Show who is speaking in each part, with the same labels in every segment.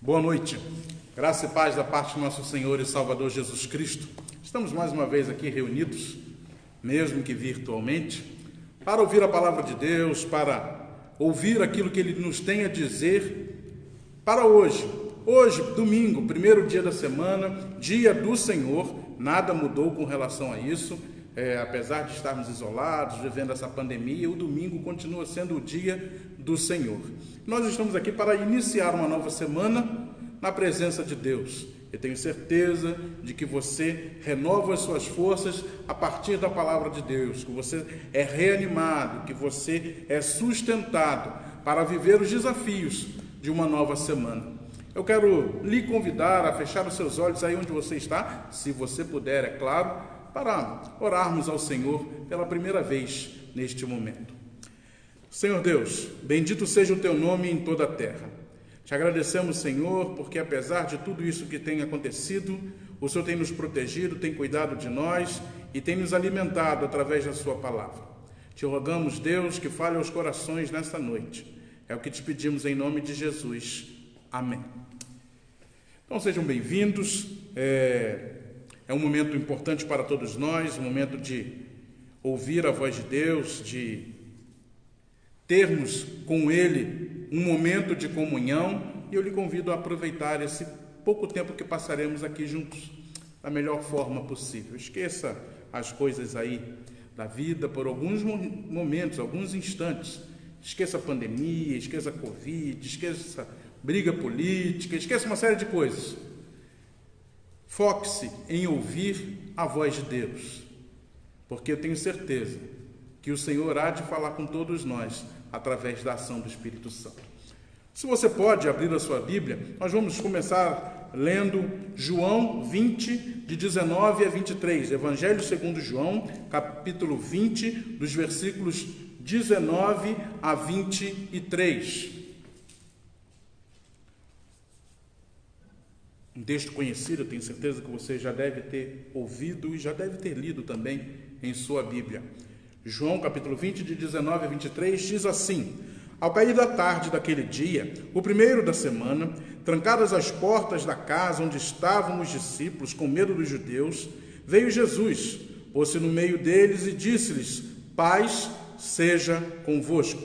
Speaker 1: Boa noite, graça e paz da parte do nosso Senhor e Salvador Jesus Cristo. Estamos mais uma vez aqui reunidos, mesmo que virtualmente, para ouvir a palavra de Deus, para ouvir aquilo que Ele nos tem a dizer para hoje. Hoje, domingo, primeiro dia da semana, dia do Senhor, nada mudou com relação a isso. Apesar de estarmos isolados, vivendo essa pandemia, o domingo continua sendo o dia do Senhor. Nós estamos aqui para iniciar uma nova semana na presença de Deus. Eu tenho certeza de que você renova as suas forças a partir da palavra de Deus, que você é reanimado, que você é sustentado para viver os desafios de uma nova semana. Eu quero lhe convidar a fechar os seus olhos aí onde você está, se você puder, é claro, para orarmos ao Senhor pela primeira vez neste momento. Senhor Deus, bendito seja o teu nome em toda a terra. Te agradecemos, Senhor, porque apesar de tudo isso que tem acontecido, o Senhor tem nos protegido, tem cuidado de nós e tem nos alimentado através da sua palavra. Te rogamos, Deus, que fale aos corações nesta noite. É o que te pedimos em nome de Jesus. Amém. Então sejam bem-vindos. É um momento importante para todos nós, um momento de ouvir a voz de Deus, de termos com Ele um momento de comunhão, e eu lhe convido a aproveitar esse pouco tempo que passaremos aqui juntos, da melhor forma possível. Esqueça as coisas aí da vida por alguns momentos, alguns instantes. Esqueça a pandemia, esqueça a Covid, esqueça briga política, esqueça uma série de coisas. Foque-se em ouvir a voz de Deus, porque eu tenho certeza que o Senhor há de falar com todos nós através da ação do Espírito Santo. Se você pode abrir a sua Bíblia, nós vamos começar lendo João 20, de 19 a 23, Evangelho segundo João, capítulo 20, dos versículos 19 a 23. Um texto conhecido, eu tenho certeza que você já deve ter ouvido e já deve ter lido também em sua Bíblia. João, capítulo 20, de 19 a 23, diz assim: Ao cair da tarde daquele dia, o primeiro da semana, trancadas as portas da casa onde estavam os discípulos, com medo dos judeus, veio Jesus, pôs-se no meio deles e disse-lhes: Paz seja convosco.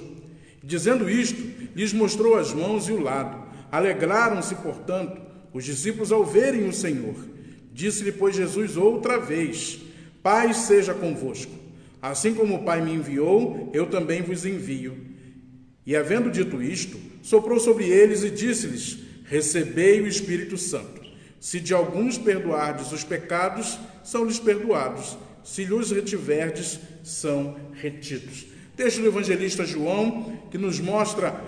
Speaker 1: Dizendo isto, lhes mostrou as mãos e o lado. Alegraram-se, portanto, os discípulos ao verem o Senhor. Disse-lhe, pois, Jesus outra vez: Paz seja convosco. Assim como o Pai me enviou, eu também vos envio. E havendo dito isto, soprou sobre eles e disse-lhes: Recebei o Espírito Santo. Se de alguns perdoardes os pecados, são-lhes perdoados. Se lhes retiverdes, são retidos. Texto do evangelista João, que nos mostra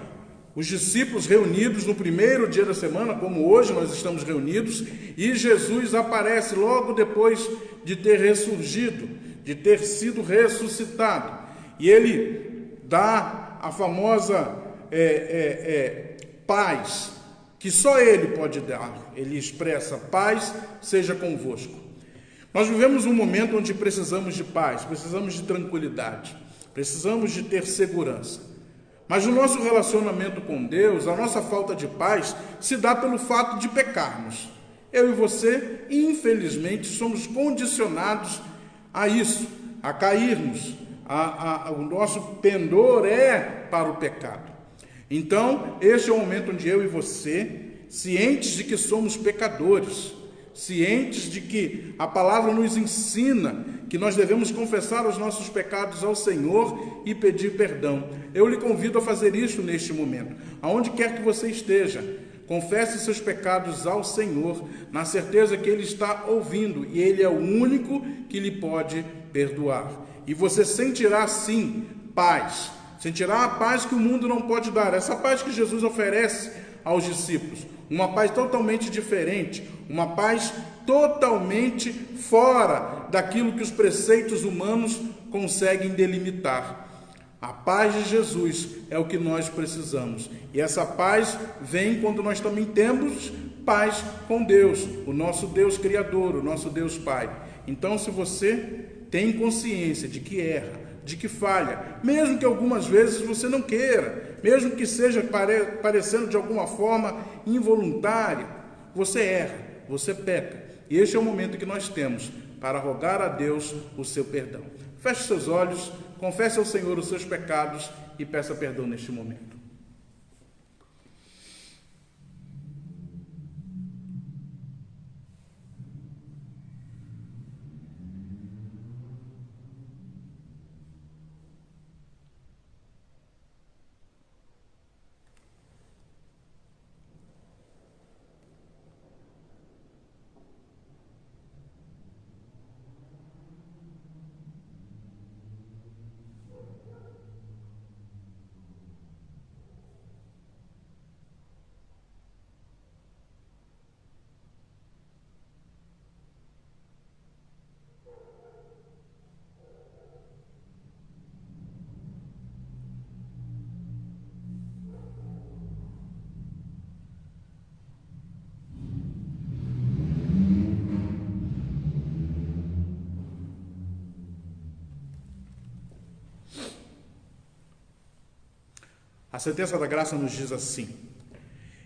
Speaker 1: os discípulos reunidos no primeiro dia da semana, como hoje nós estamos reunidos, e Jesus aparece logo depois de ter ressurgido, de ter sido ressuscitado. E ele dá a famosa paz, que só ele pode dar. Ele expressa: paz seja convosco. Nós vivemos um momento onde precisamos de paz, precisamos de tranquilidade, precisamos de ter segurança. Mas o nosso relacionamento com Deus, a nossa falta de paz, se dá pelo fato de pecarmos. Eu e você, infelizmente, somos condicionados a isso, a cairmos. O nosso pendor é para o pecado. Então, este é o momento onde eu e você, cientes de que somos pecadores, cientes de que a palavra nos ensina que nós devemos confessar os nossos pecados ao Senhor e pedir perdão. Eu lhe convido a fazer isso neste momento. Aonde quer que você esteja, confesse seus pecados ao Senhor, na certeza que Ele está ouvindo e Ele é o único que lhe pode perdoar. E você sentirá, sim, paz. Sentirá a paz que o mundo não pode dar, essa paz que Jesus oferece aos discípulos. Uma paz totalmente diferente, uma paz totalmente fora daquilo que os preceitos humanos conseguem delimitar. A paz de Jesus é o que nós precisamos. E essa paz vem quando nós também temos paz com Deus, o nosso Deus Criador, o nosso Deus Pai. Então, se você tem consciência de que erra, de que falha, mesmo que algumas vezes você não queira mesmo que seja parecendo de alguma forma involuntária, você erra, você peca. E este é o momento que nós temos para rogar a Deus o seu perdão. Feche seus olhos, confesse ao Senhor os seus pecados e peça perdão neste momento. A sentença da graça nos diz assim: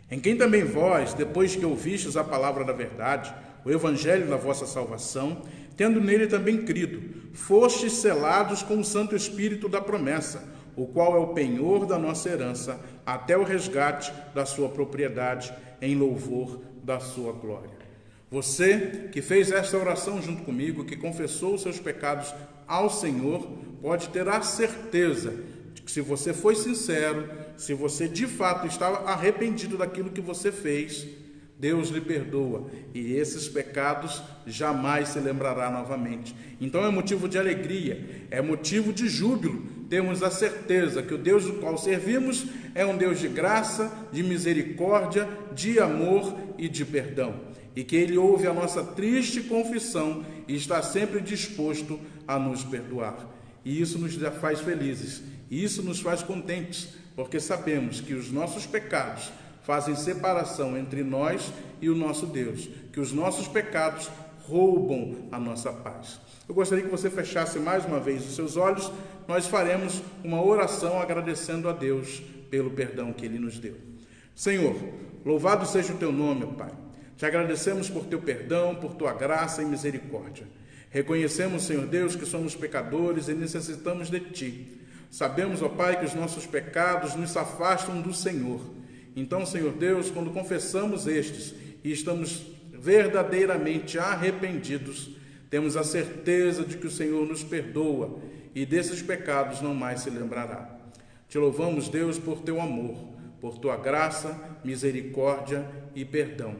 Speaker 1: em quem também vós, depois que ouvistes a palavra da verdade, o evangelho da vossa salvação, tendo nele também crido, fostes selados com o Santo Espírito da promessa, o qual é o penhor da nossa herança, até o resgate da sua propriedade, em louvor da sua glória. Você que fez esta oração junto comigo, que confessou os seus pecados ao Senhor, pode ter a certeza de que, se você foi sincero, se você de fato estava arrependido daquilo que você fez, Deus lhe perdoa e esses pecados jamais se lembrará novamente. Então é motivo de alegria, é motivo de júbilo. Temos a certeza que o Deus do qual servimos é um Deus de graça, de misericórdia, de amor e de perdão. E que Ele ouve a nossa triste confissão e está sempre disposto a nos perdoar. E isso nos faz felizes, e isso nos faz contentes, porque sabemos que os nossos pecados fazem separação entre nós e o nosso Deus, que os nossos pecados roubam a nossa paz. Eu gostaria que você fechasse mais uma vez os seus olhos. Nós faremos uma oração agradecendo a Deus pelo perdão que Ele nos deu. Senhor, louvado seja o Teu nome, Pai. Te agradecemos por Teu perdão, por Tua graça e misericórdia. Reconhecemos, Senhor Deus, que somos pecadores e necessitamos de Ti. Sabemos, ó Pai, que os nossos pecados nos afastam do Senhor. Então, Senhor Deus, quando confessamos estes e estamos verdadeiramente arrependidos, temos a certeza de que o Senhor nos perdoa e desses pecados não mais se lembrará. Te louvamos, Deus, por Teu amor, por Tua graça, misericórdia e perdão.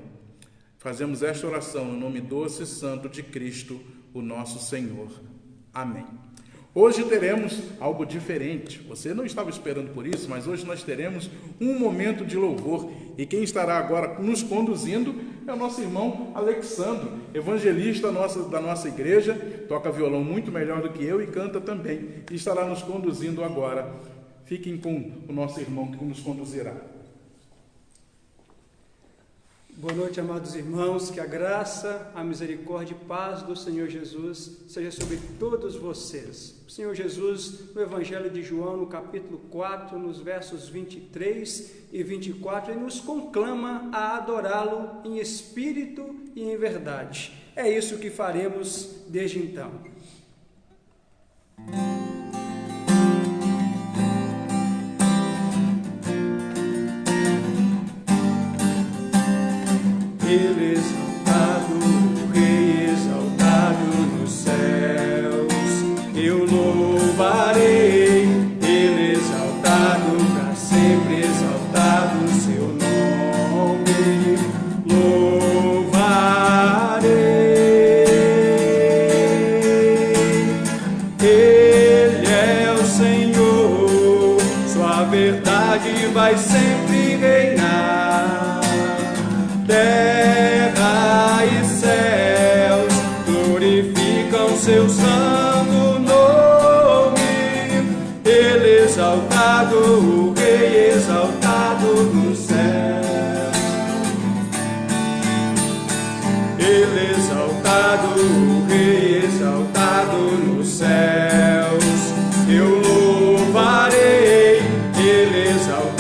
Speaker 1: Fazemos esta oração no nome doce e santo de Cristo, o nosso Senhor. Amém. Hoje teremos algo diferente. Você não estava esperando por isso, mas hoje nós teremos um momento de louvor. E quem estará agora nos conduzindo é o nosso irmão Alexandro, evangelista da nossa igreja, toca violão muito melhor do que eu e canta também. E estará nos conduzindo agora. Fiquem com o nosso irmão que nos conduzirá.
Speaker 2: Boa noite, amados irmãos, que a graça, a misericórdia e paz do Senhor Jesus seja sobre todos vocês. O Senhor Jesus, no Evangelho de João, no capítulo 4, nos versos 23 e 24, ele nos conclama a adorá-lo em espírito e em verdade. É isso que faremos desde então.
Speaker 3: Ele exaltado, o Rei exaltado nos céus, eu louvarei. Ele exaltado, para sempre exaltado o seu nome, louvarei. Ele é o Senhor, sua verdade vai sempre reinar. Terra e céus glorificam seu santo nome. Ele exaltado, o Rei exaltado nos céus. Ele exaltado, o Rei exaltado nos céus. Eu louvarei. Ele exaltado,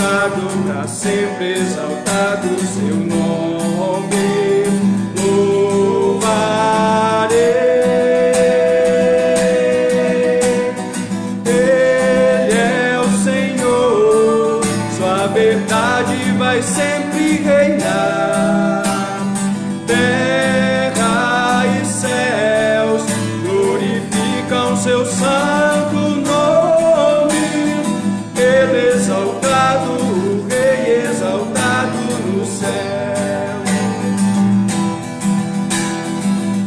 Speaker 3: sempre exaltado seu nome, louvarei. Ele é o Senhor, sua verdade vai sempre reinar. Terra e céus glorificam seu santo nome. Ele exaltado, o Rei exaltado no céu.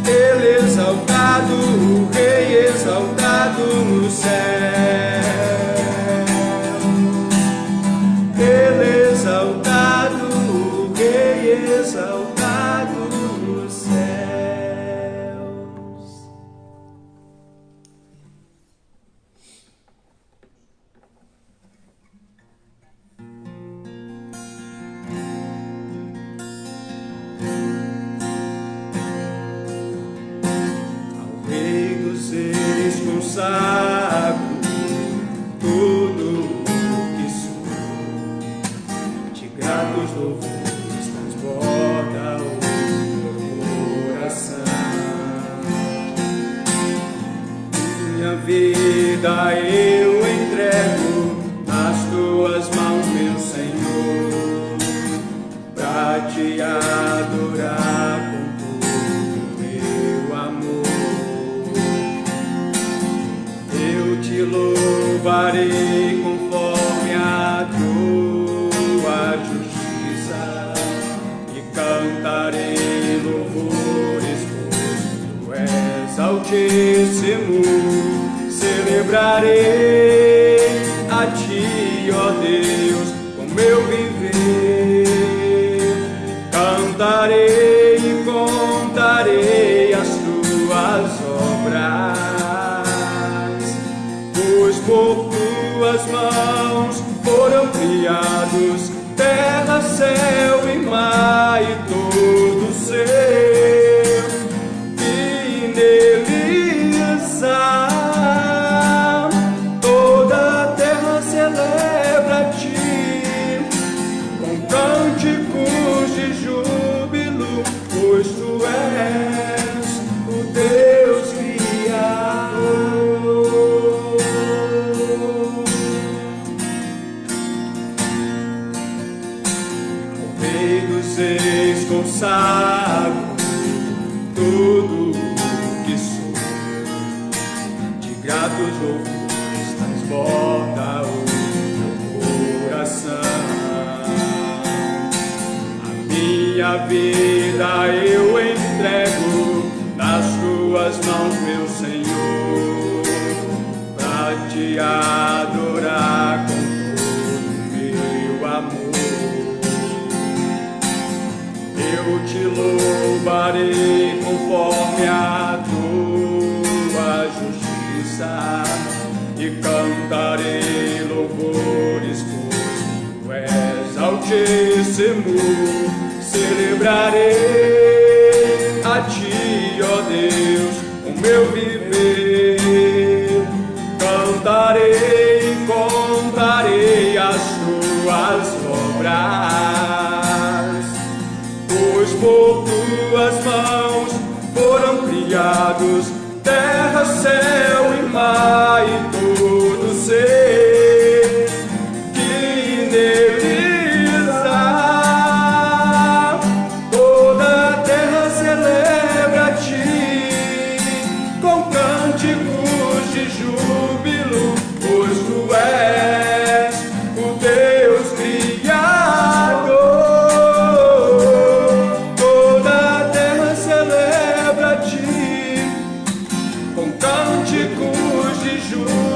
Speaker 3: Ele exaltado, o Rei exaltado no céu. Ele exaltado, o Rei exaltado nos céus. Ao Rei dos Reis consagro tudo o que sou, de gratos louvores transborda o meu coração. Minha vida eu entrego nas tuas mãos, meu Senhor, pra te adorar com todo o meu amor. Eu te louvarei conforme a tua justiça e cantarei louvores, pois tu és altíssimo. Celebrarei a ti, ó Deus, com meu viver. Cantarei e contarei as tuas obras, pois por tuas mãos foram criados terra, céu e mar e todo ser que neles há. Toda a terra celebra a ti com cânticos de júbilo, pois tu és o Deus Criador. Ao Rei dos Reis consagro tudo o que sou, de gratos louvores transborda o meu coração. A minha vida eu entrego nas tuas mãos, meu Senhor, pra te adorar com todo o meu amor. Eu te louvarei conforme a tua justiça e cantarei louvores, pois tu és altíssimo. Celebrarei a ti, ó Deus, o meu viver. Cantarei e contarei as tuas obras, pois por tuas mãos foram criados terra, céu e mar e todo ser que neles há. Toda a terra celebra a ti com cânticos de júbilo, pois tu és o Deus Criador. Toda a terra celebra a ti com cânticos de júbilo,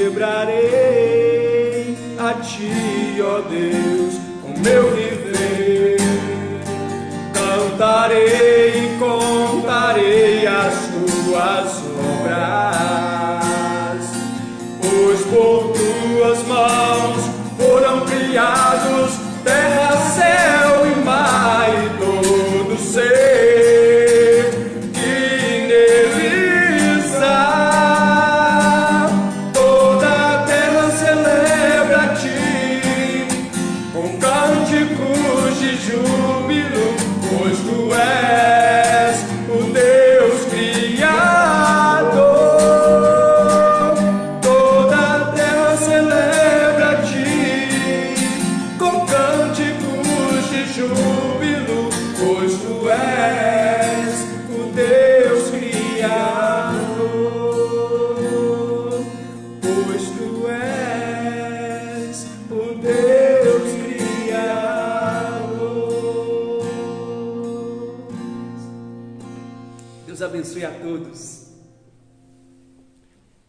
Speaker 3: celebrarei a Ti, ó Deus, o meu viver. Cantarei e contarei as Tuas obras, pois por Tuas mãos foram criados terra, céu e mar e todo ser que neles há. Toda a terra celebra a Ti com cânticos de júbilo, pois Tu és o Deus Criador. Toda a terra celebra a Ti com cânticos de júbilo, pois Tu és o Deus Criador. Pois Tu és o Deus Criador.
Speaker 2: Deus abençoe a todos.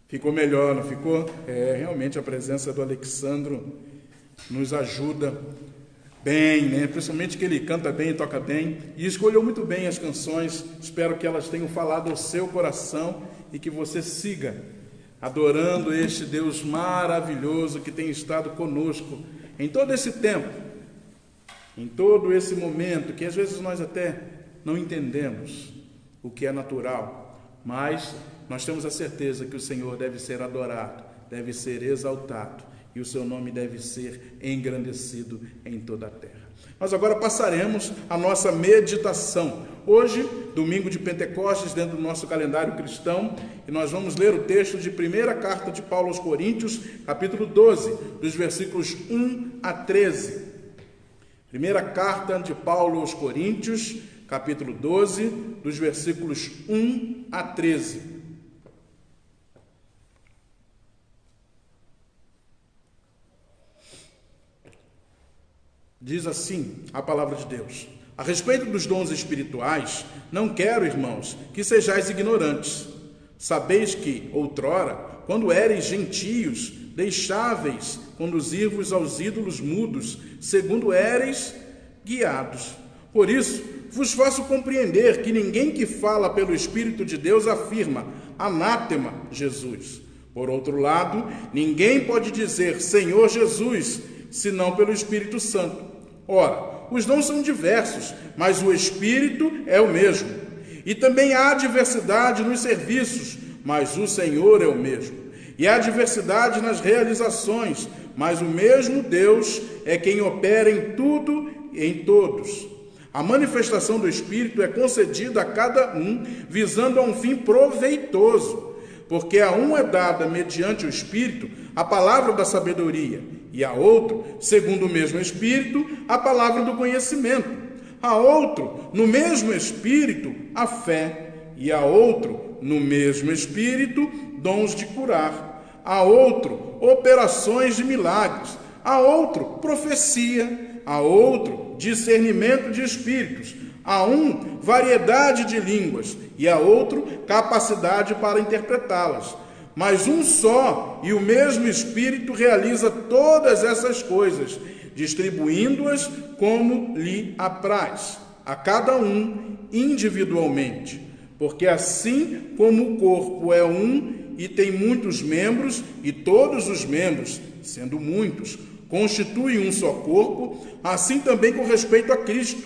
Speaker 1: Ficou melhor, não ficou? Realmente a presença do Alexandro nos ajuda bem, né? Principalmente que ele canta bem e toca bem, e escolheu muito bem as canções. Espero que elas tenham falado ao seu coração e que você siga adorando este Deus maravilhoso que tem estado conosco em todo esse tempo, em todo esse momento, que às vezes nós até não entendemos o que é natural, mas nós temos a certeza que o Senhor deve ser adorado, deve ser exaltado, e o seu nome deve ser engrandecido em toda a terra. Nós agora passaremos a nossa meditação. Hoje, domingo de Pentecostes, dentro do nosso calendário cristão, e nós vamos ler o texto de primeira carta de Paulo aos Coríntios, capítulo 12, dos versículos 1 a 13. Primeira carta de Paulo aos Coríntios, capítulo 12, dos versículos 1 a 13. Diz assim a palavra de Deus: a respeito dos dons espirituais, não quero, irmãos, que sejais ignorantes. Sabeis que, outrora, quando éreis gentios, deixáveis conduzir-vos aos ídolos mudos, segundo éreis guiados. Por isso, vos faço compreender que ninguém que fala pelo Espírito de Deus afirma: anátema Jesus. Por outro lado, ninguém pode dizer Senhor Jesus, senão pelo Espírito Santo. Ora, os dons são diversos, mas o Espírito é o mesmo. E também há diversidade nos serviços, mas o Senhor é o mesmo. E há diversidade nas realizações, mas o mesmo Deus é quem opera em tudo e em todos. A manifestação do Espírito é concedida a cada um, visando a um fim proveitoso, porque a um é dada, mediante o Espírito, a palavra da sabedoria, e a outro, segundo o mesmo Espírito, a palavra do conhecimento. A outro, no mesmo Espírito, a fé, e a outro, no mesmo Espírito, dons de curar. A outro, operações de milagres. A outro, profecia. A outro, discernimento de espíritos. A um, variedade de línguas, e a outro, capacidade para interpretá-las. Mas um só e o mesmo Espírito realiza todas essas coisas, distribuindo-as como lhe apraz, a cada um individualmente. Porque assim como o corpo é um e tem muitos membros, e todos os membros, sendo muitos, constituem um só corpo, assim também com respeito a Cristo.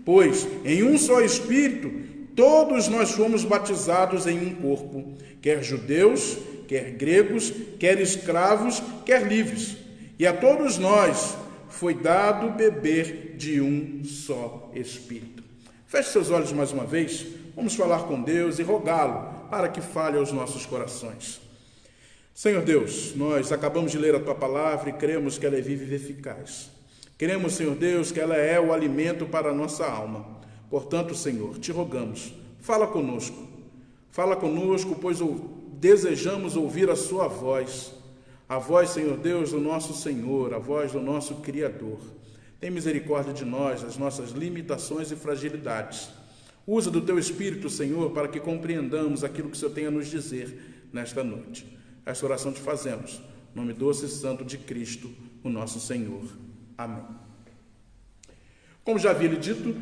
Speaker 1: Pois em um só Espírito todos nós fomos batizados em um corpo, quer judeus, quer gregos, quer escravos, quer livres. E a todos nós foi dado beber de um só Espírito. Feche seus olhos mais uma vez, vamos falar com Deus e rogá-lo para que fale aos nossos corações. Senhor Deus, nós acabamos de ler a Tua palavra e cremos que ela é viva e eficaz. Queremos, Senhor Deus, que ela é o alimento para a nossa alma. Portanto, Senhor, te rogamos, fala conosco, pois desejamos ouvir a sua voz, a voz, Senhor Deus, do nosso Senhor, a voz do nosso Criador. Tem misericórdia de nós, das nossas limitações e fragilidades. Usa do Teu Espírito, Senhor, para que compreendamos aquilo que o Senhor tem a nos dizer nesta noite. Esta oração te fazemos, nome doce e santo de Cristo, o nosso Senhor. Amém. Como já havia lhe dito,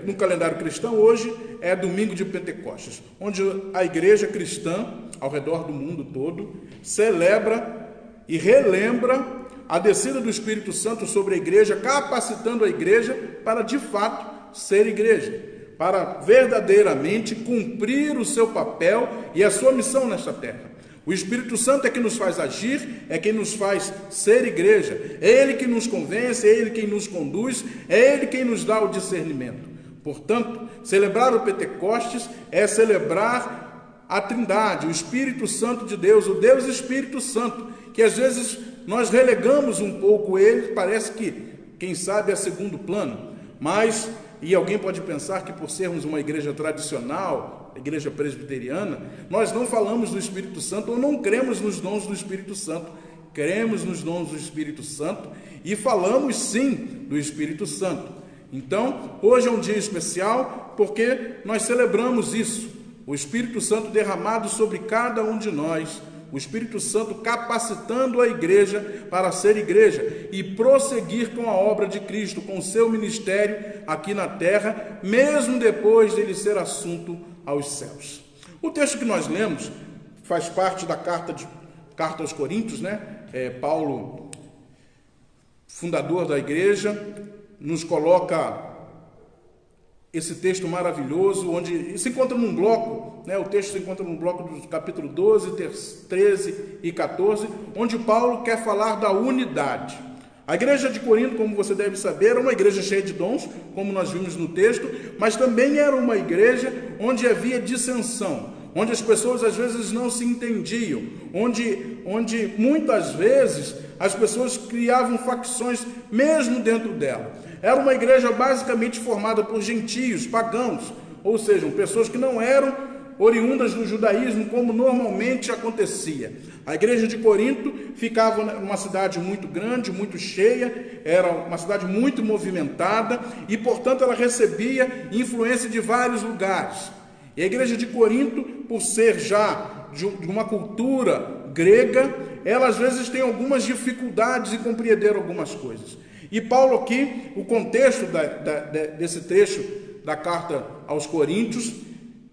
Speaker 1: no calendário cristão, hoje é domingo de Pentecostes, onde a igreja cristã, ao redor do mundo todo, celebra e relembra a descida do Espírito Santo sobre a igreja, capacitando a igreja para, de fato, ser igreja, para verdadeiramente cumprir o seu papel e a sua missão nesta terra. O Espírito Santo é quem nos faz agir, é quem nos faz ser igreja, é Ele que nos convence, é Ele quem nos conduz, é Ele quem nos dá o discernimento. Portanto, celebrar o Pentecostes é celebrar a Trindade, o Espírito Santo de Deus, o Deus Espírito Santo, que às vezes nós relegamos um pouco Ele, parece que, quem sabe, é segundo plano, mas, e alguém pode pensar que por sermos uma igreja tradicional, igreja presbiteriana, nós não falamos do Espírito Santo ou não cremos nos dons do Espírito Santo. Cremos nos dons do Espírito Santo e falamos sim do Espírito Santo. Então, hoje é um dia especial porque nós celebramos isso, o Espírito Santo derramado sobre cada um de nós, o Espírito Santo capacitando a igreja para ser igreja e prosseguir com a obra de Cristo, com o seu ministério aqui na terra, mesmo depois dele ser assunto aos céus. O texto que nós lemos faz parte da carta aos Coríntios, né? Paulo, fundador da igreja, nos coloca esse texto maravilhoso, onde se encontra num bloco, né? O texto se encontra num bloco do capítulo 12, 13 e 14, onde Paulo quer falar da unidade. A igreja de Corinto, como você deve saber, era uma igreja cheia de dons, como nós vimos no texto, mas também era uma igreja onde havia dissensão, onde as pessoas às vezes não se entendiam, onde muitas vezes as pessoas criavam facções mesmo dentro dela. Era uma igreja basicamente formada por gentios, pagãos, ou seja, pessoas que não eram oriundas do judaísmo, como normalmente acontecia. A igreja de Corinto ficava numa cidade muito grande, muito cheia, era uma cidade muito movimentada e, portanto, ela recebia influência de vários lugares. E a igreja de Corinto, por ser já de uma cultura grega, ela às vezes tem algumas dificuldades em compreender algumas coisas. E Paulo aqui, o contexto desse trecho da carta aos Coríntios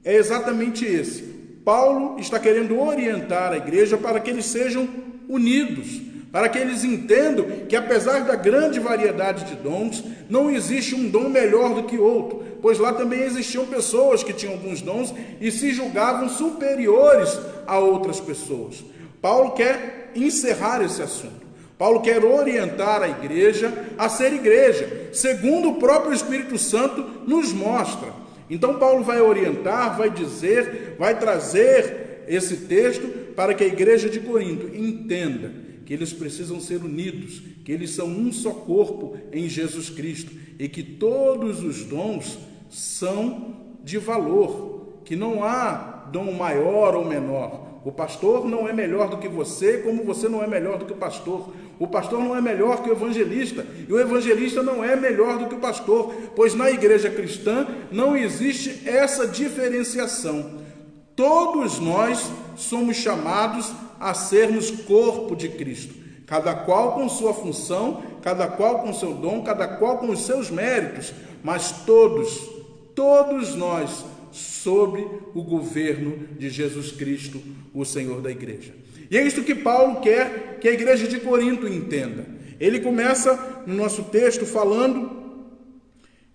Speaker 1: é exatamente esse. Paulo está querendo orientar a igreja para que eles sejam unidos, para que eles entendam que apesar da grande variedade de dons, não existe um dom melhor do que outro, pois lá também existiam pessoas que tinham alguns dons e se julgavam superiores a outras pessoas. Paulo quer encerrar esse assunto. Paulo quer orientar a igreja a ser igreja, segundo o próprio Espírito Santo nos mostra. Então Paulo vai orientar, vai dizer, vai trazer esse texto para que a igreja de Corinto entenda que eles precisam ser unidos, que eles são um só corpo em Jesus Cristo e que todos os dons são de valor, que não há dom maior ou menor. O pastor não é melhor do que você, como você não é melhor do que o pastor. O pastor não é melhor que o evangelista, e o evangelista não é melhor do que o pastor, pois na igreja cristã não existe essa diferenciação. Todos nós somos chamados a sermos corpo de Cristo, cada qual com sua função, cada qual com seu dom, cada qual com os seus méritos, mas todos nós sob o governo de Jesus Cristo, o Senhor da igreja. E é isso que Paulo quer que a igreja de Corinto entenda. Ele começa no nosso texto falando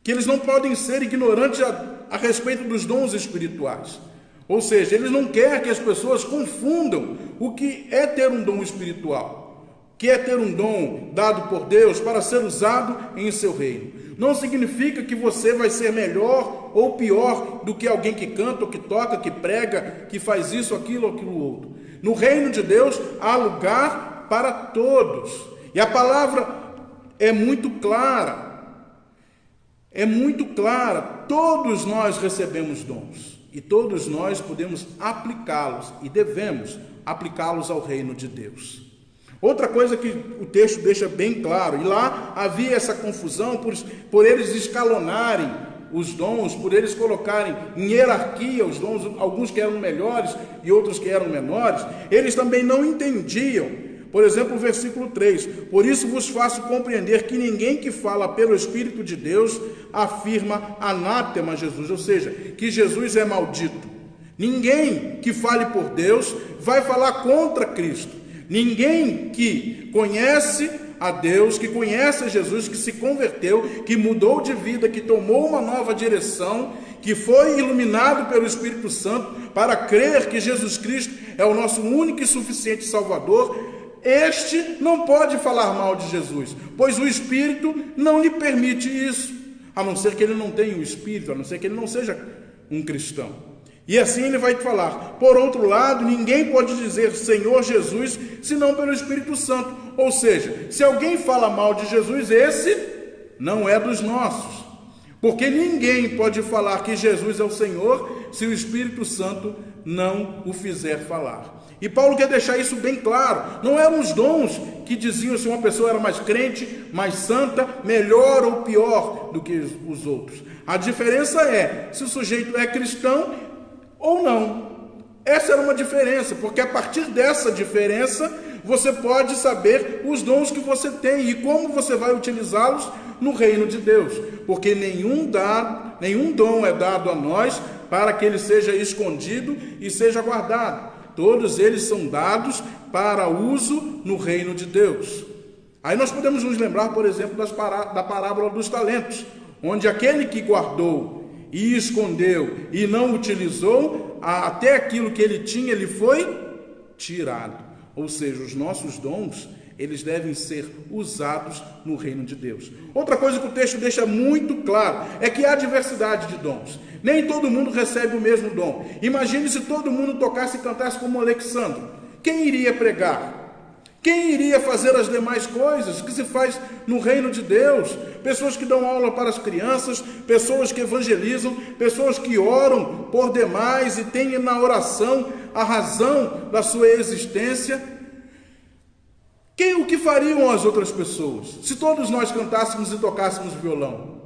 Speaker 1: que eles não podem ser ignorantes a respeito dos dons espirituais. Ou seja, eles não querem que as pessoas confundam o que é ter um dom espiritual, que é ter um dom dado por Deus para ser usado em seu reino. Não significa que você vai ser melhor ou pior do que alguém que canta, ou que toca, que prega, que faz isso, aquilo ou aquilo outro. No reino de Deus há lugar para todos. E a palavra é muito clara. É muito clara. Todos nós recebemos dons. E todos nós podemos aplicá-los e devemos aplicá-los ao reino de Deus. Outra coisa que o texto deixa bem claro, e lá havia essa confusão por eles escalonarem os dons, por eles colocarem em hierarquia os dons, alguns que eram melhores e outros que eram menores, eles também não entendiam Por exemplo, o versículo 3: por isso vos faço compreender que ninguém que fala pelo Espírito de Deus afirma anátema Jesus, ou seja, que Jesus é maldito. Ninguém que fale por Deus vai falar contra Cristo. Ninguém que conhece a Deus, que conhece a Jesus, que se converteu, que mudou de vida, que tomou uma nova direção, que foi iluminado pelo Espírito Santo para crer que Jesus Cristo é o nosso único e suficiente Salvador, este não pode falar mal de Jesus, pois o Espírito não lhe permite isso, a não ser que ele não tenha o Espírito, a não ser que ele não seja um cristão. E assim ele vai falar: por outro lado, ninguém pode dizer Senhor Jesus, senão pelo Espírito Santo. Ou seja, se alguém fala mal de Jesus, esse não é dos nossos. Porque ninguém pode falar que Jesus é o Senhor, se o Espírito Santo não o fizer falar. E Paulo quer deixar isso bem claro. Não eram os dons que diziam se uma pessoa era mais crente, mais santa, melhor ou pior do que os outros. A diferença é se o sujeito é cristão ou não. Essa era uma diferença, porque a partir dessa diferença você pode saber os dons que você tem e como você vai utilizá-los no reino de Deus, porque nenhum dom é dado a nós para que ele seja escondido e seja guardado. Todos eles são dados para uso no reino de Deus. Aí nós podemos nos lembrar, por exemplo, da parábola dos talentos, onde aquele que guardou e escondeu e não utilizou, até aquilo que ele tinha, ele foi tirado. Ou seja, os nossos dons, eles devem ser usados no reino de Deus. Outra coisa que o texto deixa muito claro é que há diversidade de dons. Nem todo mundo recebe o mesmo dom. Imagine se todo mundo tocasse e cantasse como Alexandre. Quem iria pregar? Quem iria fazer as demais coisas que se faz no reino de Deus? Pessoas que dão aula para as crianças, pessoas que evangelizam, pessoas que oram por demais e têm na oração a razão da sua existência. O que fariam as outras pessoas se todos nós cantássemos e tocássemos violão?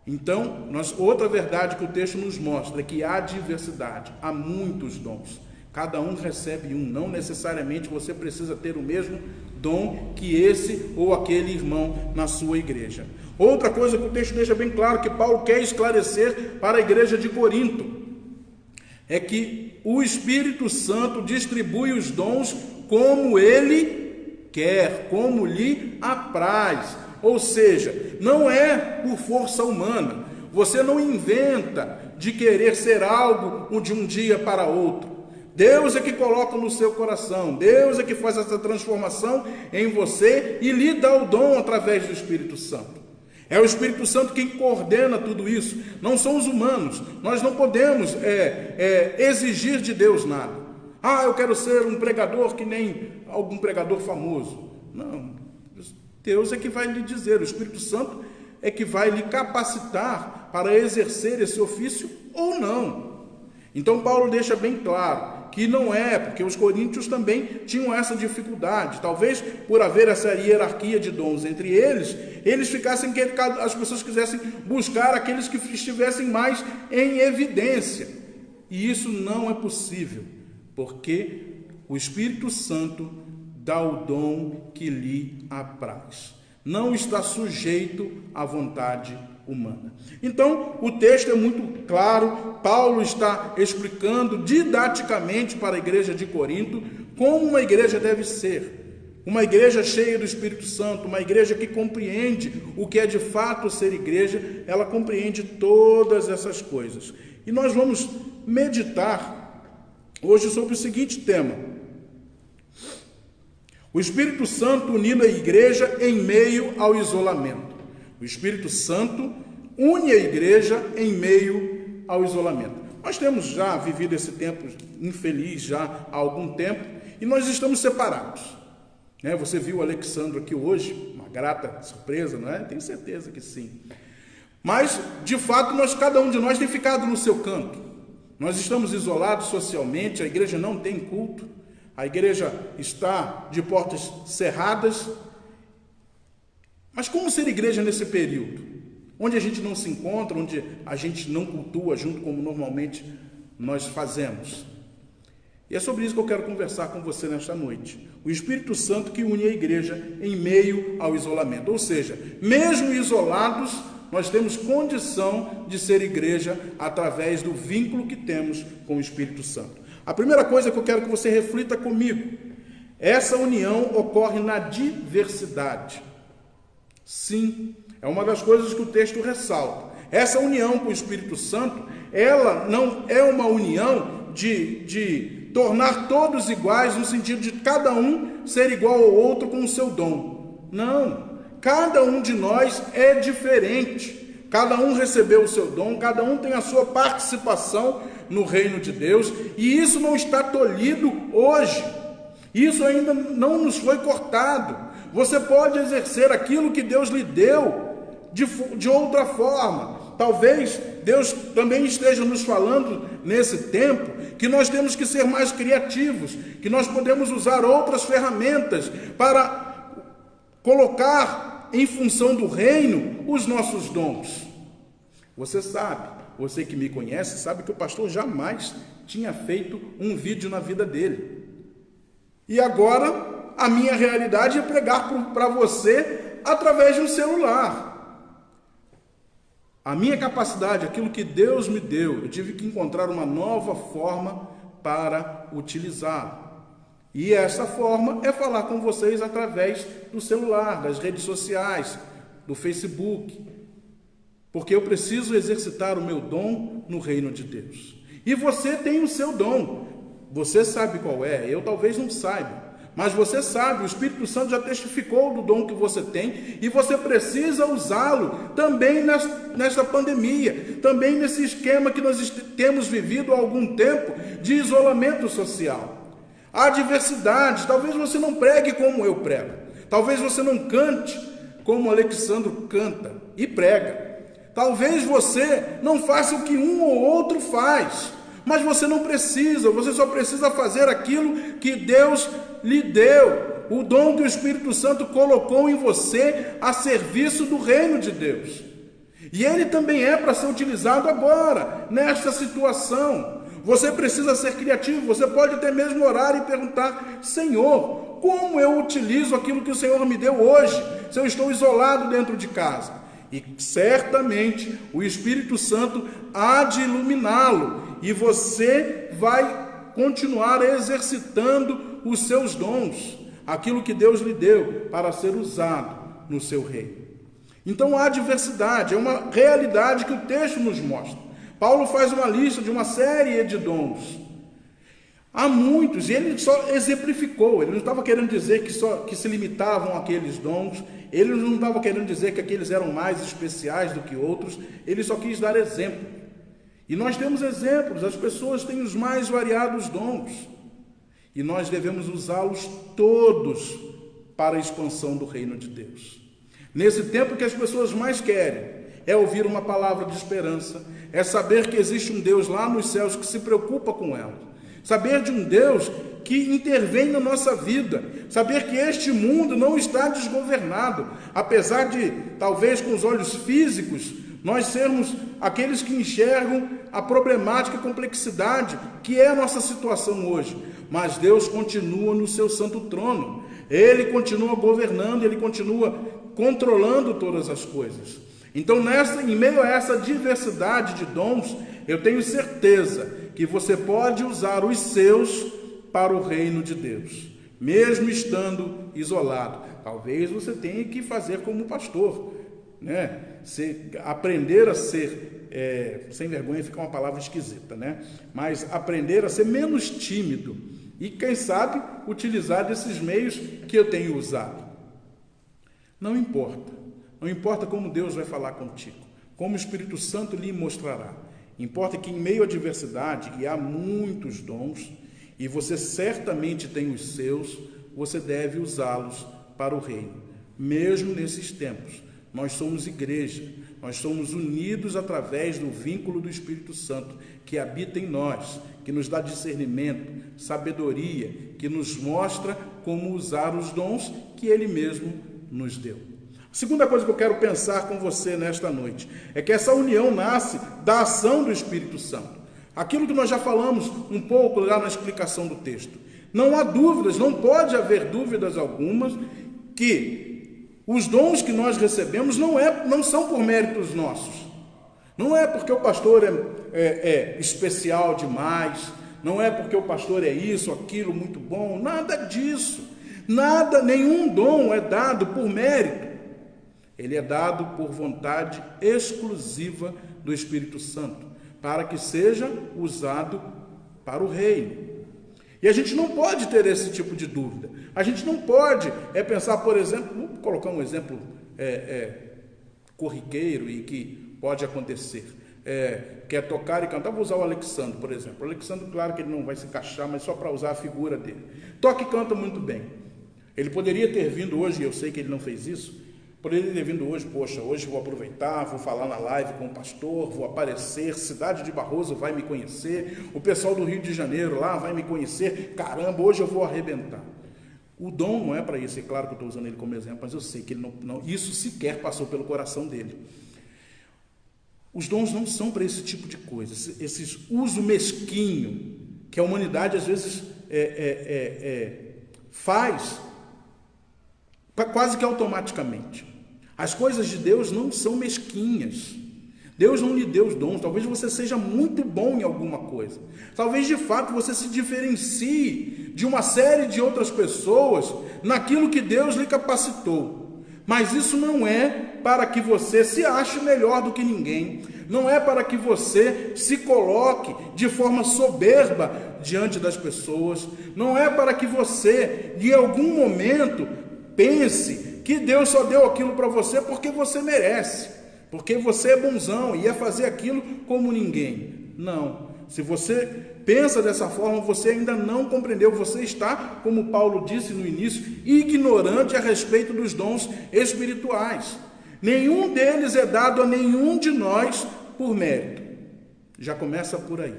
Speaker 1: Então, outra verdade que o texto nos mostra é que há diversidade, há muitos dons. Cada um recebe um, não necessariamente você precisa ter o mesmo dom que esse ou aquele irmão na sua igreja. Outra coisa que o texto deixa bem claro, que Paulo quer esclarecer para a igreja de Corinto, é que o Espírito Santo distribui os dons como ele quer, como lhe apraz. Ou seja, não é por força humana. Você não inventa de querer ser algo de um dia para outro. Deus é que coloca no seu coração, Deus é que faz essa transformação em você e lhe dá o dom através do Espírito Santo. É o Espírito Santo quem coordena tudo isso, não são os humanos. Nós não podemos exigir de Deus nada. Eu quero ser um pregador que nem algum pregador famoso. Não, Deus é que vai lhe dizer, o Espírito Santo é que vai lhe capacitar para exercer esse ofício ou não. Então Paulo deixa bem claro que não é, porque os coríntios também tinham essa dificuldade, talvez por haver essa hierarquia de dons entre eles ficassem que as pessoas quisessem buscar aqueles que estivessem mais em evidência, e isso não é possível, porque o Espírito Santo dá o dom que lhe apraz, não está sujeito à vontade humana. Então, o texto é muito claro, Paulo está explicando didaticamente para a igreja de Corinto como uma igreja deve ser, uma igreja cheia do Espírito Santo, uma igreja que compreende o que é de fato ser igreja, ela compreende todas essas coisas. E nós vamos meditar hoje sobre o seguinte tema: o Espírito Santo unindo a igreja em meio ao isolamento. O Espírito Santo une a igreja em meio ao isolamento. Nós temos já vivido esse tempo infeliz já há algum tempo e nós estamos separados. Você viu o Alexandre aqui hoje, uma grata surpresa, não é? Tenho certeza que sim. Mas, de fato, cada um de nós tem ficado no seu canto. Nós estamos isolados socialmente, a igreja não tem culto, a igreja está de portas cerradas. Mas como ser igreja nesse período? Onde a gente não se encontra, onde a gente não cultua junto como normalmente nós fazemos. E é sobre isso que eu quero conversar com você nesta noite. O Espírito Santo que une a igreja em meio ao isolamento. Ou seja, mesmo isolados, nós temos condição de ser igreja através do vínculo que temos com o Espírito Santo. A primeira coisa que eu quero que você reflita comigo, essa união ocorre na diversidade. Sim, é uma das coisas que o texto ressalta. Essa união com o Espírito Santo, ela não é uma união de tornar todos iguais, no sentido de cada um ser igual ao outro com o seu dom. Não, cada um de nós é diferente. Cada um recebeu o seu dom, cada um tem a sua participação no reino de Deus, e isso não está tolhido hoje. Isso ainda não nos foi cortado. Você pode exercer aquilo que Deus lhe deu de outra forma. Talvez Deus também esteja nos falando nesse tempo que nós temos que ser mais criativos, que nós podemos usar outras ferramentas para colocar em função do reino os nossos dons. Você sabe, você que me conhece, sabe que o pastor jamais tinha feito um vídeo na vida dele. E agora a minha realidade é pregar para você através de um celular. A minha capacidade, aquilo que Deus me deu, eu tive que encontrar uma nova forma para utilizá-lo. E essa forma é falar com vocês através do celular, das redes sociais, do Facebook. Porque eu preciso exercitar o meu dom no reino de Deus. E você tem o seu dom. Você sabe qual é, eu talvez não saiba. Mas você sabe, o Espírito Santo já testificou do dom que você tem e você precisa usá-lo também nesta pandemia, também nesse esquema que nós temos vivido há algum tempo de isolamento social. Há diversidade, talvez você não pregue como eu prego, talvez você não cante como o Alexandro canta e prega, talvez você não faça o que um ou outro faz, mas você não precisa, você só precisa fazer aquilo que Deus lhe deu, o dom que o Espírito Santo colocou em você a serviço do reino de Deus. E ele também é para ser utilizado agora, nesta situação. Você precisa ser criativo, você pode até mesmo orar e perguntar: Senhor, como eu utilizo aquilo que o Senhor me deu hoje, se eu estou isolado dentro de casa? E certamente o Espírito Santo há de iluminá-lo, e você vai continuar exercitando os seus dons, aquilo que Deus lhe deu para ser usado no seu reino. Então há diversidade, é uma realidade que o texto nos mostra. Paulo faz uma lista de uma série de dons. Há muitos, e ele só exemplificou, ele não estava querendo dizer que se limitavam àqueles dons, ele não estava querendo dizer que aqueles eram mais especiais do que outros, ele só quis dar exemplo. E nós temos exemplos, as pessoas têm os mais variados dons, e nós devemos usá-los todos para a expansão do reino de Deus. Nesse tempo que as pessoas mais querem é ouvir uma palavra de esperança, é saber que existe um Deus lá nos céus que se preocupa com elas, saber de um Deus que intervém na nossa vida, saber que este mundo não está desgovernado, apesar de, talvez com os olhos físicos, nós sermos aqueles que enxergam a problemática e complexidade que é a nossa situação hoje, mas Deus continua no seu santo trono, Ele continua governando, Ele continua controlando todas as coisas. Então, em meio a essa diversidade de dons, eu tenho certeza que você pode usar os seus para o reino de Deus, mesmo estando isolado. Talvez você tenha que fazer como pastor, né? Aprender a ser, sem vergonha fica uma palavra esquisita, né? Mas aprender a ser menos tímido e, quem sabe, utilizar desses meios que eu tenho usado. Não importa como Deus vai falar contigo, como o Espírito Santo lhe mostrará. Importa que em meio à diversidade, e há muitos dons, e você certamente tem os seus, você deve usá-los para o reino. Mesmo nesses tempos, nós somos igreja, nós somos unidos através do vínculo do Espírito Santo, que habita em nós, que nos dá discernimento, sabedoria, que nos mostra como usar os dons que Ele mesmo nos deu. A segunda coisa que eu quero pensar com você nesta noite é que essa união nasce da ação do Espírito Santo. Aquilo que nós já falamos um pouco lá na explicação do texto. Não há dúvidas, não pode haver dúvidas algumas que os dons que nós recebemos não são por méritos nossos. Não é porque o pastor é especial demais, não é porque o pastor é isso, aquilo, muito bom, nada disso. Nada, nenhum dom é dado por mérito. Ele é dado por vontade exclusiva do Espírito Santo, para que seja usado para o reino. E a gente não pode ter esse tipo de dúvida. A gente não pode pensar, por exemplo, vou colocar um exemplo corriqueiro e que pode acontecer. Quer tocar e cantar, vou usar o Alexandre, por exemplo. O Alexandre, claro que ele não vai se encaixar, mas só para usar a figura dele. Toca e canta muito bem. Ele poderia ter vindo hoje, eu sei que ele não fez isso, poderia ter vindo hoje, poxa, hoje vou aproveitar, vou falar na live com o pastor, vou aparecer, Cidade de Barroso vai me conhecer, o pessoal do Rio de Janeiro lá vai me conhecer, caramba, hoje eu vou arrebentar. O dom não é para isso, é claro que eu estou usando ele como exemplo, mas eu sei que ele não, isso sequer passou pelo coração dele. Os dons não são para esse tipo de coisa, esse uso mesquinho que a humanidade às vezes faz quase que automaticamente. As coisas de Deus não são mesquinhas. Deus não lhe deu os dons. Talvez você seja muito bom em alguma coisa. Talvez de fato você se diferencie de uma série de outras pessoas naquilo que Deus lhe capacitou. Mas isso não é para que você se ache melhor do que ninguém. Não é para que você se coloque de forma soberba diante das pessoas. Não é para que você, em algum momento, pense que Deus só deu aquilo para você porque você merece, porque você é bonzão e ia fazer aquilo como ninguém. Não. Se você pensa dessa forma, você ainda não compreendeu. Você está, como Paulo disse no início, ignorante a respeito dos dons espirituais. Nenhum deles é dado a nenhum de nós por mérito. Já começa por aí.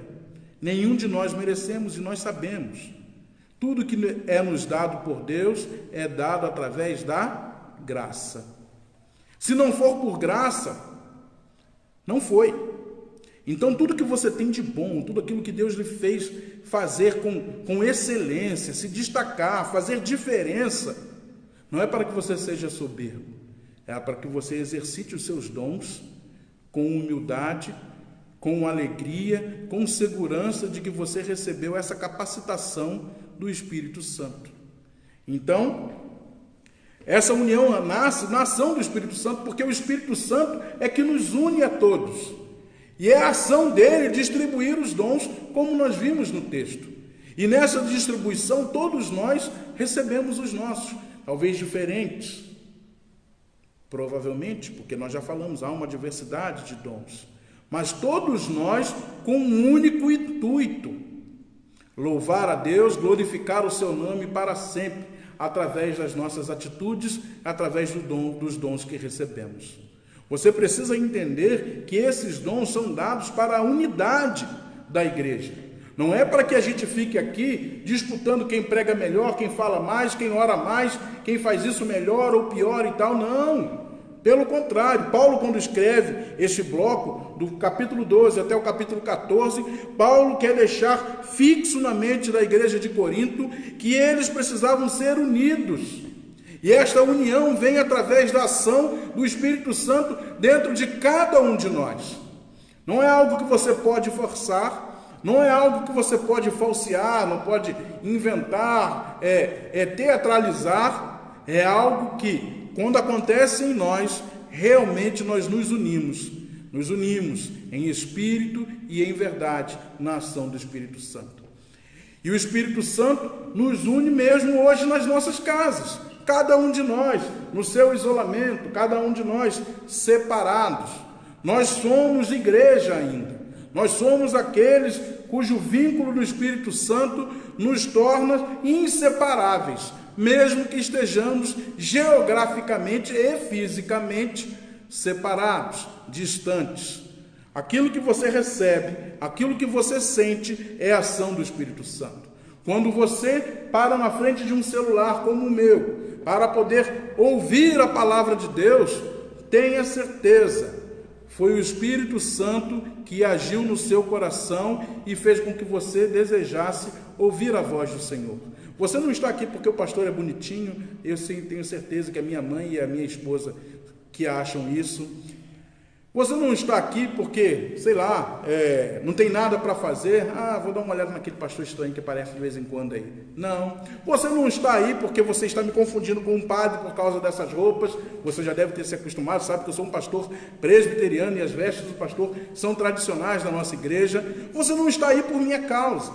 Speaker 1: Nenhum de nós merecemos e nós sabemos. Tudo que é nos dado por Deus é dado através da graça. Se não for por graça, não foi. Então tudo que você tem de bom, tudo aquilo que Deus lhe fez fazer com excelência, se destacar, fazer diferença, não é para que você seja soberbo, é para que você exercite os seus dons com humildade, com alegria, com segurança de que você recebeu essa capacitação do Espírito Santo. Então, essa união nasce na ação do Espírito Santo, porque o Espírito Santo é que nos une a todos. E é a ação dele distribuir os dons, como nós vimos no texto. E nessa distribuição, todos nós recebemos os nossos, talvez diferentes. Provavelmente, porque nós já falamos, há uma diversidade de dons. Mas todos nós com um único intuito: louvar a Deus, glorificar o seu nome para sempre, através das nossas atitudes, através dos dons que recebemos. Você precisa entender que esses dons são dados para a unidade da igreja. Não é para que a gente fique aqui disputando quem prega melhor, quem fala mais, quem ora mais, quem faz isso melhor ou pior e tal. Não. Pelo contrário, Paulo, quando escreve este bloco, do capítulo 12 até o capítulo 14, Paulo quer deixar fixo na mente da igreja de Corinto que eles precisavam ser unidos. E esta união vem através da ação do Espírito Santo dentro de cada um de nós. Não é algo que você pode forçar, não é algo que você pode falsear, não pode inventar, teatralizar. É algo que, quando acontece em nós, realmente nós nos unimos em espírito e em verdade na ação do Espírito Santo. E o Espírito Santo nos une mesmo hoje nas nossas casas, cada um de nós no seu isolamento, cada um de nós separados. Nós somos igreja ainda, nós somos aqueles cujo vínculo do Espírito Santo nos torna inseparáveis, mesmo que estejamos geograficamente e fisicamente separados, distantes. Aquilo que você recebe, aquilo que você sente é a ação do Espírito Santo. Quando você para na frente de um celular como o meu, para poder ouvir a palavra de Deus, tenha certeza, Foi o Espírito Santo que agiu no seu coração e fez com que você desejasse ouvir a voz do Senhor. Você não está aqui porque o pastor é bonitinho, eu tenho certeza que a minha mãe e a minha esposa que acham isso. Você não está aqui porque, sei lá, não tem nada para fazer. Vou dar uma olhada naquele pastor estranho que aparece de vez em quando aí. Não. Você não está aí porque você está me confundindo com um padre por causa dessas roupas. Você já deve ter se acostumado, sabe que eu sou um pastor presbiteriano e as vestes do pastor são tradicionais da nossa igreja. Você não está aí por minha causa.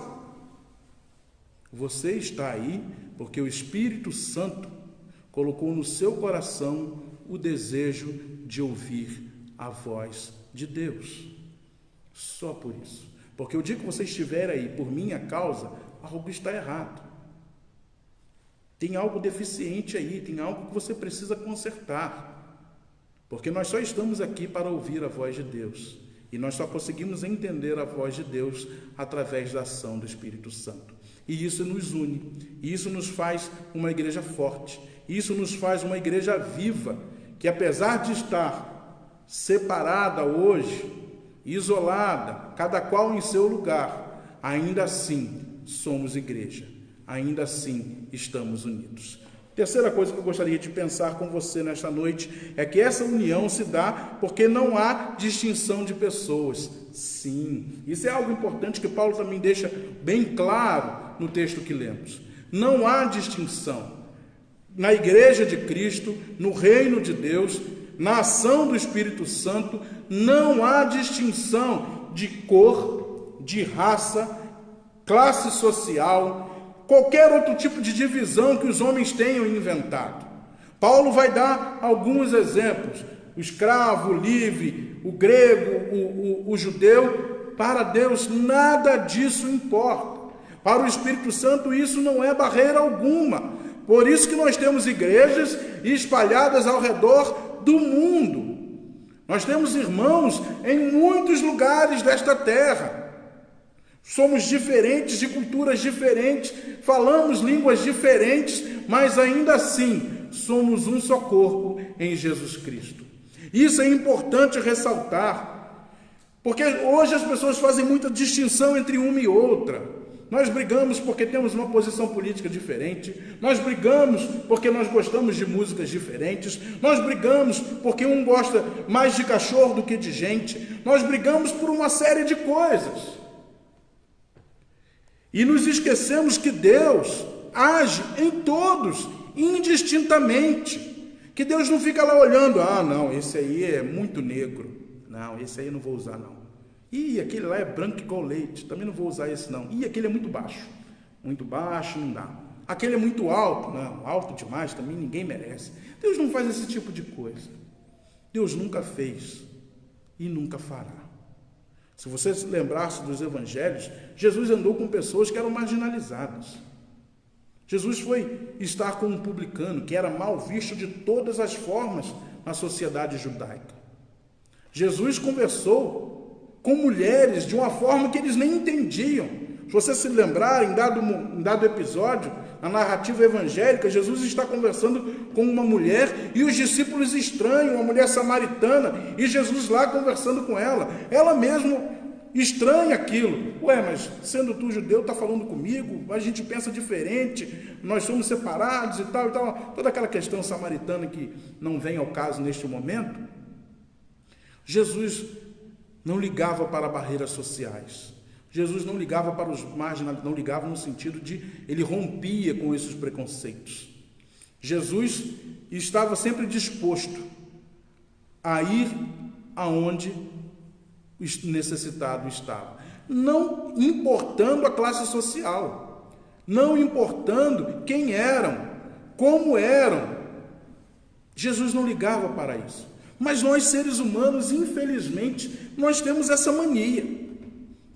Speaker 1: Você está aí porque o Espírito Santo colocou no seu coração o desejo de ouvir a voz de Deus. Só por isso. Porque o dia que você estiver aí por minha causa, algo está errado. Tem algo deficiente aí, tem algo que você precisa consertar. Porque nós só estamos aqui para ouvir a voz de Deus. E nós só conseguimos entender a voz de Deus através da ação do Espírito Santo. E isso nos une. E isso nos faz uma igreja forte. Isso nos faz uma igreja viva, que apesar de estar separada hoje, isolada, cada qual em seu lugar, ainda assim somos igreja, ainda assim estamos unidos. Terceira coisa que eu gostaria de pensar com você nesta noite é que essa união se dá porque não há distinção de pessoas. Sim, isso é algo importante que Paulo também deixa bem claro no texto que lemos. Não há distinção. Na igreja de Cristo, no reino de Deus, na ação do Espírito Santo, não há distinção de cor, de raça, classe social, qualquer outro tipo de divisão que os homens tenham inventado. Paulo vai dar alguns exemplos: o escravo, o livre, o grego, o judeu. Para Deus nada disso importa. Para o Espírito Santo isso não é barreira alguma. Por isso que nós temos igrejas espalhadas ao redor do mundo. Nós temos irmãos em muitos lugares desta terra. Somos diferentes, de culturas diferentes, falamos línguas diferentes, mas ainda assim somos um só corpo em Jesus Cristo. Isso é importante ressaltar, porque hoje as pessoas fazem muita distinção entre uma e outra. Nós brigamos porque temos uma posição política diferente, nós brigamos porque nós gostamos de músicas diferentes, nós brigamos porque um gosta mais de cachorro do que de gente, nós brigamos por uma série de coisas. E nos esquecemos que Deus age em todos, indistintamente, que Deus não fica lá olhando, não, esse aí é muito negro, não, esse aí eu não vou usar não. Aquele lá é branco igual leite, também não vou usar esse não. Aquele é muito baixo não dá. Aquele é muito alto, não, alto demais também ninguém merece. Deus não faz esse tipo de coisa. Deus nunca fez e nunca fará. Se você se lembrasse dos evangelhos, Jesus andou com pessoas que eram marginalizadas. Jesus foi estar com um publicano que era mal visto de todas as formas na sociedade judaica. Jesus conversou com mulheres de uma forma que eles nem entendiam. Se você se lembrar, em dado episódio, na narrativa evangélica, Jesus está conversando com uma mulher e os discípulos estranham, uma mulher samaritana, e Jesus lá conversando com ela. Ela mesmo estranha aquilo. Mas sendo tu judeu, está falando comigo, a gente pensa diferente, nós somos separados e tal, e tal. Toda aquela questão samaritana que não vem ao caso neste momento. Jesus não ligava para barreiras sociais. Jesus não ligava para os marginais, não ligava no sentido de ele rompia com esses preconceitos. Jesus estava sempre disposto a ir aonde o necessitado estava, não importando a classe social, não importando quem eram, como eram. Jesus não ligava para isso. Mas nós, seres humanos, infelizmente, nós temos essa mania.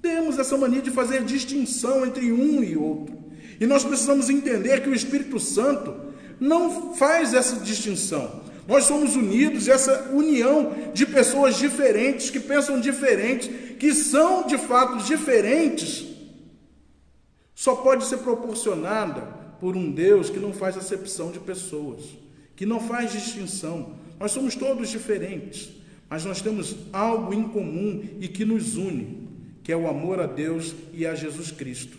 Speaker 1: Temos essa mania de fazer distinção entre um e outro. E nós precisamos entender que o Espírito Santo não faz essa distinção. Nós somos unidos, essa união de pessoas diferentes, que pensam diferentes, que são de fato diferentes, só pode ser proporcionada por um Deus que não faz acepção de pessoas, que não faz distinção. Nós somos todos diferentes, mas nós temos algo em comum e que nos une, que é o amor a Deus e a Jesus Cristo.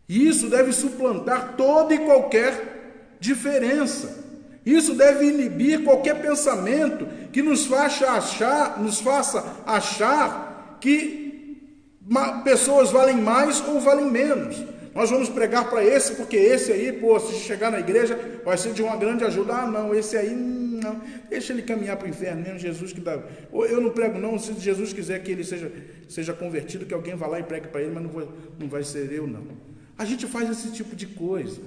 Speaker 1: E isso deve suplantar toda e qualquer diferença. Isso deve inibir qualquer pensamento que nos faça achar que pessoas valem mais ou valem menos. Nós vamos pregar para esse, porque esse aí, se chegar na igreja, vai ser de uma grande ajuda. Ah, não, esse aí, não, deixa ele caminhar para o inferno mesmo, Jesus que dá. Eu não prego não, se Jesus quiser que ele seja convertido, que alguém vá lá e pregue para ele, mas não vai ser eu não. A gente faz esse tipo de coisa.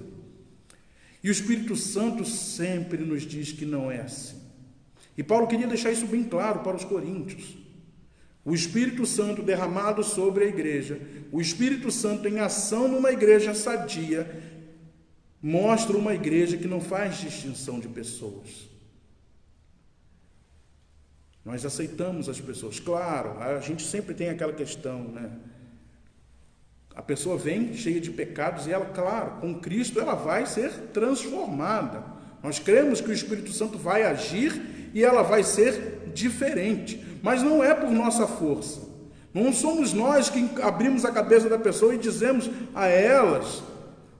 Speaker 1: E o Espírito Santo sempre nos diz que não é assim. E Paulo queria deixar isso bem claro para os coríntios. O Espírito Santo derramado sobre a igreja, o Espírito Santo em ação numa igreja sadia, mostra uma igreja que não faz distinção de pessoas. Nós aceitamos as pessoas. Claro, a gente sempre tem aquela questão, né? A pessoa vem cheia de pecados e ela, claro, com Cristo ela vai ser transformada. Nós cremos que o Espírito Santo vai agir e ela vai ser diferente. Mas não é por nossa força. Não somos nós que abrimos a cabeça da pessoa e dizemos a elas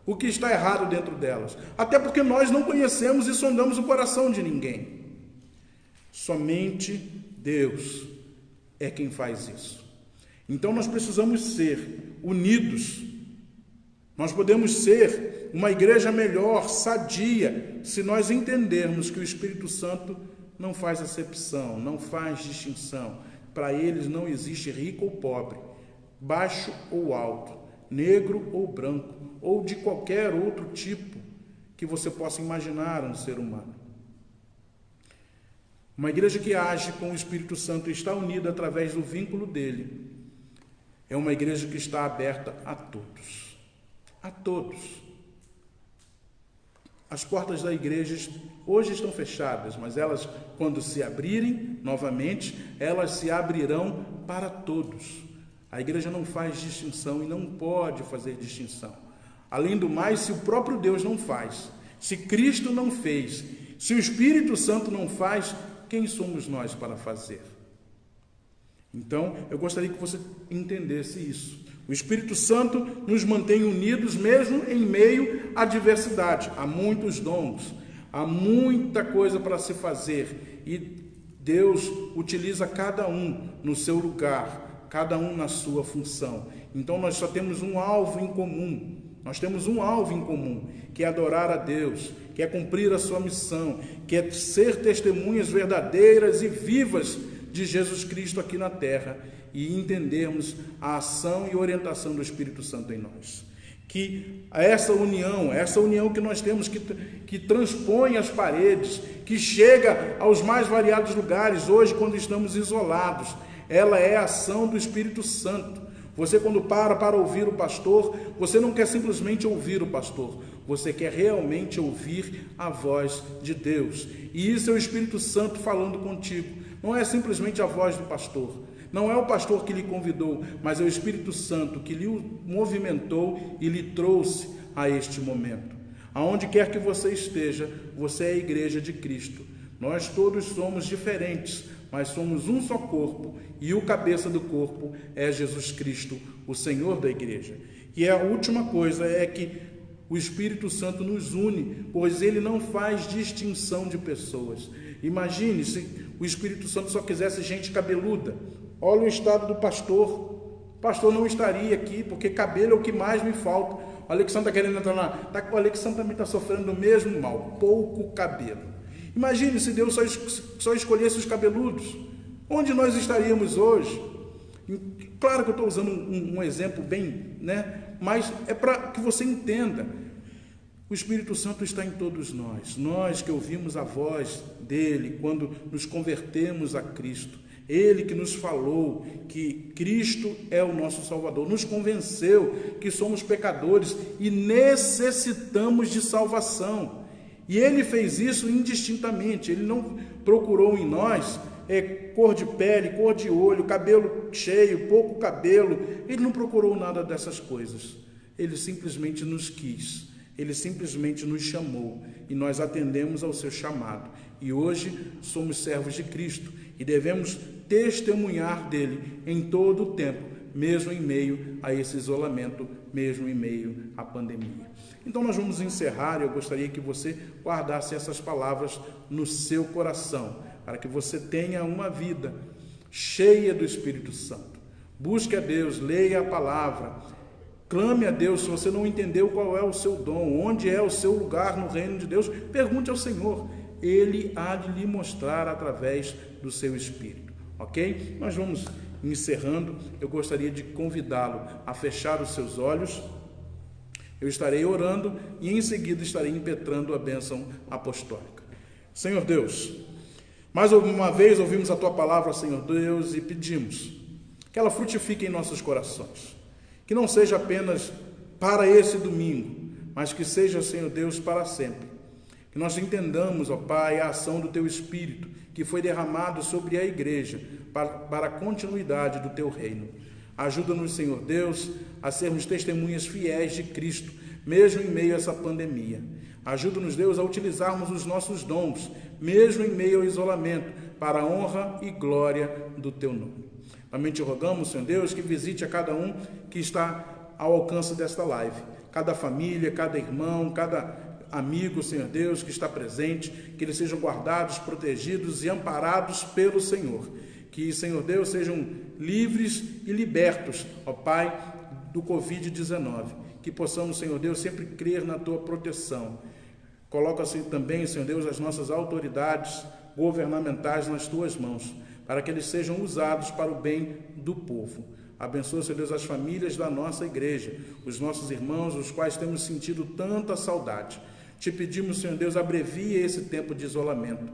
Speaker 1: o que está errado dentro delas. Até porque nós não conhecemos e sondamos o coração de ninguém. Somente Deus é quem faz isso. Então nós precisamos ser unidos. Nós podemos ser uma igreja melhor, sadia, se nós entendermos que o Espírito Santo não faz acepção, não faz distinção. Para eles não existe rico ou pobre, baixo ou alto, negro ou branco, ou de qualquer outro tipo que você possa imaginar um ser humano. Uma igreja que age com o Espírito Santo e está unida através do vínculo dele, é uma igreja que está aberta a todos. A todos. As portas da igreja hoje estão fechadas, mas elas, quando se abrirem novamente, elas se abrirão para todos. A igreja não faz distinção e não pode fazer distinção. Além do mais, se o próprio Deus não faz, se Cristo não fez, se o Espírito Santo não faz, quem somos nós para fazer? Então, eu gostaria que você entendesse isso. O Espírito Santo nos mantém unidos mesmo em meio à diversidade. Há muitos dons, há muita coisa para se fazer e Deus utiliza cada um no seu lugar, cada um na sua função. Então nós só temos um alvo em comum. Nós temos um alvo em comum, que é adorar a Deus, que é cumprir a sua missão, que é ser testemunhas verdadeiras e vivas de Jesus Cristo aqui na terra e entendermos a ação e orientação do Espírito Santo em nós. Que essa união que nós temos, que transpõe as paredes, que chega aos mais variados lugares, hoje quando estamos isolados, ela é a ação do Espírito Santo. Você quando para ouvir o pastor, você não quer simplesmente ouvir o pastor, você quer realmente ouvir a voz de Deus. E isso é o Espírito Santo falando contigo. Não é simplesmente a voz do pastor, não é o pastor que lhe convidou, mas é o Espírito Santo que lhe movimentou e lhe trouxe a este momento. Aonde quer que você esteja, você é a igreja de Cristo. Nós todos somos diferentes, mas somos um só corpo, e o cabeça do corpo é Jesus Cristo, o Senhor da igreja. E a última coisa é que o Espírito Santo nos une, pois ele não faz distinção de pessoas. Imagine se o Espírito Santo só quisesse gente cabeluda. Olha o estado do pastor. O pastor não estaria aqui, porque cabelo é o que mais me falta. O Alexandre está querendo entrar lá. O Alexandre também está sofrendo do mesmo mal, pouco cabelo. Imagine se Deus só escolhesse os cabeludos. Onde nós estaríamos hoje? Claro que eu estou usando um exemplo bem, né? Mas é para que você entenda. O Espírito Santo está em todos nós. Nós que ouvimos a voz dele quando nos convertemos a Cristo. Ele que nos falou que Cristo é o nosso Salvador, nos convenceu que somos pecadores e necessitamos de salvação. E ele fez isso indistintamente, ele não procurou em nós cor de pele, cor de olho, cabelo cheio, pouco cabelo, ele não procurou nada dessas coisas. Ele simplesmente nos quis, ele simplesmente nos chamou e nós atendemos ao seu chamado. E hoje somos servos de Cristo. e devemos testemunhar dele em todo o tempo, mesmo em meio a esse isolamento, mesmo em meio à pandemia. Então nós vamos encerrar. Eu gostaria que você guardasse essas palavras no seu coração, para que você tenha uma vida cheia do Espírito Santo. Busque a Deus, leia a palavra, clame a Deus. Se você não entendeu qual é o seu dom, onde é o seu lugar no reino de Deus, pergunte ao Senhor. Ele há de lhe mostrar através do seu Espírito, ok? Nós vamos encerrando. Eu gostaria de convidá-lo a fechar os seus olhos. Eu estarei orando e em seguida estarei impetrando a bênção apostólica. Senhor Deus, mais uma vez ouvimos a Tua palavra, Senhor Deus, e pedimos que ela frutifique em nossos corações. Que não seja apenas para esse domingo, mas que seja, Senhor Deus, para sempre. Que nós entendamos, ó Pai, a ação do Teu Espírito, que foi derramado sobre a igreja para a continuidade do Teu reino. Ajuda-nos, Senhor Deus, a sermos testemunhas fiéis de Cristo, mesmo em meio a essa pandemia. Ajuda-nos, Deus, a utilizarmos os nossos dons, mesmo em meio ao isolamento, para a honra e glória do Teu nome. Também te rogamos, Senhor Deus, que visite a cada um que está ao alcance desta live. Cada família, cada irmão, cada amigo, Senhor Deus, que está presente, que eles sejam guardados, protegidos e amparados pelo Senhor. Que, Senhor Deus, sejam livres e libertos, ó Pai, do Covid-19. Que possamos, Senhor Deus, sempre crer na Tua proteção. Coloca-se também, Senhor Deus, as nossas autoridades governamentais nas Tuas mãos, para que eles sejam usados para o bem do povo. Abençoa, Senhor Deus, as famílias da nossa igreja, os nossos irmãos, os quais temos sentido tanta saudade. Te pedimos, Senhor Deus, abrevie esse tempo de isolamento.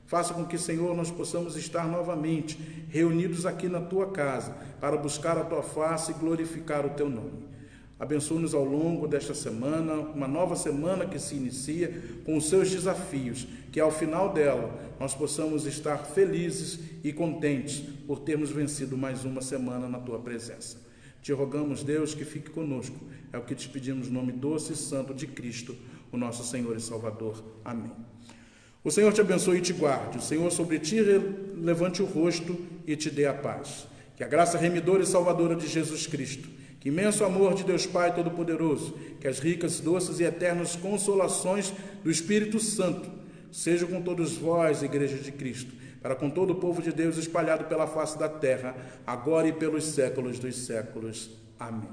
Speaker 1: Faça com que, Senhor, nós possamos estar novamente reunidos aqui na Tua casa, para buscar a Tua face e glorificar o Teu nome. Abençoa-nos ao longo desta semana, uma nova semana que se inicia com os seus desafios, que ao final dela nós possamos estar felizes e contentes por termos vencido mais uma semana na Tua presença. Te rogamos, Deus, que fique conosco. É o que te pedimos no nome doce e santo de Cristo, o nosso Senhor e Salvador. Amém. O Senhor te abençoe e te guarde. O Senhor sobre ti levante o rosto e te dê a paz. Que a graça remidora e salvadora de Jesus Cristo, que imenso amor de Deus Pai Todo-Poderoso, que as ricas, doces e eternas consolações do Espírito Santo sejam com todos vós, Igreja de Cristo, para com todo o povo de Deus espalhado pela face da terra, agora e pelos séculos dos séculos. Amém.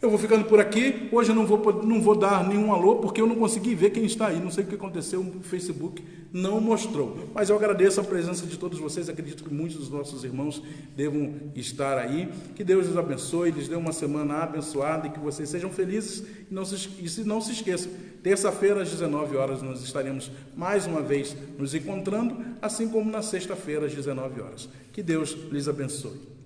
Speaker 1: Eu vou ficando por aqui. Hoje eu não vou dar nenhum alô, porque eu não consegui ver quem está aí. Não sei o que aconteceu, o Facebook não mostrou. Mas eu agradeço a presença de todos vocês. Acredito que muitos dos nossos irmãos devam estar aí. Que Deus os abençoe, lhes dê uma semana abençoada e que vocês sejam felizes. E não se esqueçam, terça-feira às 19 horas nós estaremos mais uma vez nos encontrando, assim como na sexta-feira às 19 horas. Que Deus lhes abençoe.